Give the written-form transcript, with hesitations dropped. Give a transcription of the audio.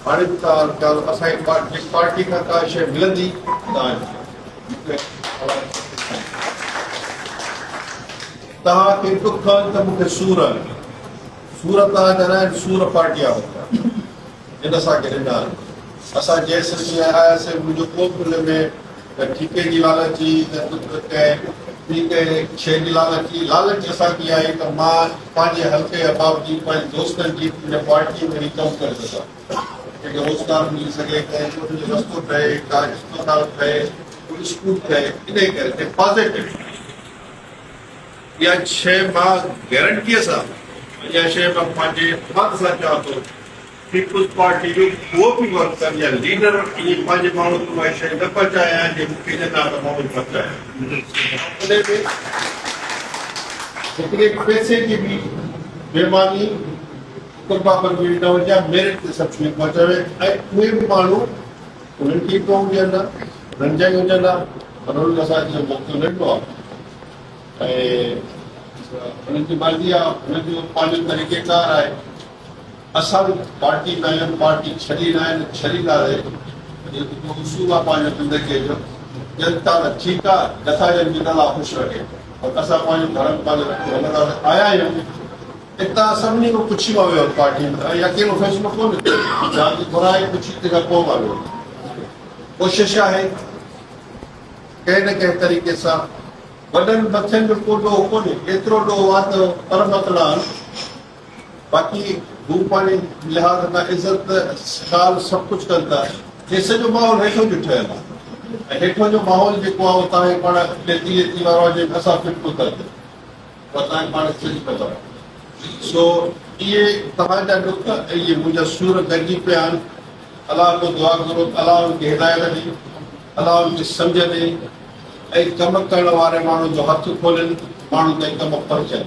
हाणे असांजी पार्टी खां का शइ मिलंदी तव्हांखे दुख आहिनि त मूंखे सूर आहिनि सूर तव्हां ॼाणाइनि सूर पार्टी आहे हिन सां ॾिना आहिनि असां जंहिं आयासीं मुंहिंजो को बि हुन में ठीके जी लालची ॿी कंहिं शइ जी लालच असांजी आई त मां पंहिंजे हल्के अबाब जी पंहिंजे दोस्तनि जी पार्टी में ई कमु करे सघां कंहिंखे रोज़गार मिली सघे कंहिं जो रस्तो ठहे का अस्पताल ठहे कोई स्कूल ठहे इन करे पॉज़िटिव इहा शइ मां गारंटीअ सां इहा शइ मां पंहिंजे हथ सां चवां थो पीपुल्स पार्टी जो को बि वर्क कनि या लीडर इहे पंहिंजे माण्हू खे उहा शइ न पहुचाया जे मूंखे ॾिना त माण्हू पहुचाया उन में हिकिड़े पैसे जी बि बेईमानी कुर्बानी न हुजे मेरिट ते सभु शयूं पहुचाए ऐं उहे बि माण्हू उन्हनि खे बि हुजनि उन्हनि जा ई हुजनि पर उन्हनि असांजो मौक़ो ॾिनो आहे ऐं उन्हनि जी मर्ज़ी आहे उन्हनि जो पंहिंजो तरीक़ेकार आहे असां पार्टी में आहियूं पार्टी छॾींदा आहिनि छॾींदा रहे उसूल आहे पंहिंजो ज़िंदगीअ जो जनता त ठीकु आहे नथा ॼण बि अलाह ख़ुशि रखे और असां पंहिंजो धर्म पंहिंजो आया आहियूं हितां सभिनी खां पुछी मां वियो पार्टी में ऐं अकेलो फ़ैसिलो कोन्हे तव्हांजी घुराई पुछी तंहिंखां पोइ मां वियो कोशिशि आहे कंहिं न कंहिं तरीक़े सां वॾनि मथियुनि जो को ॾोह कोन्हे एतिरो ॾोह आहे त पर मतला बाक़ी हू पंहिंजे लिहाज़ खां इज़त ख़्यालु सभु कुझु कनि था हे सॼो माहौल हेठो जो ठहियलु आहे ऐं हेठो जो माहौल जेको आहे उहो तव्हांखे पाण लेती वारो आहे जेके असां फिट थो करे पर तव्हांखे पाण सॼी ख़बर आहे सो इहे तव्हांजा डुख इहे मुंहिंजा सूर गॾिजी पिया आहिनि अलाह को दुआ करो अलाह उनखे हिदायत ॾे अलाह उनखे सम्झ ॾे ऐं कमु करण वारे माण्हू जो हथु खोलनि माण्हू ताईं कमु पहुचनि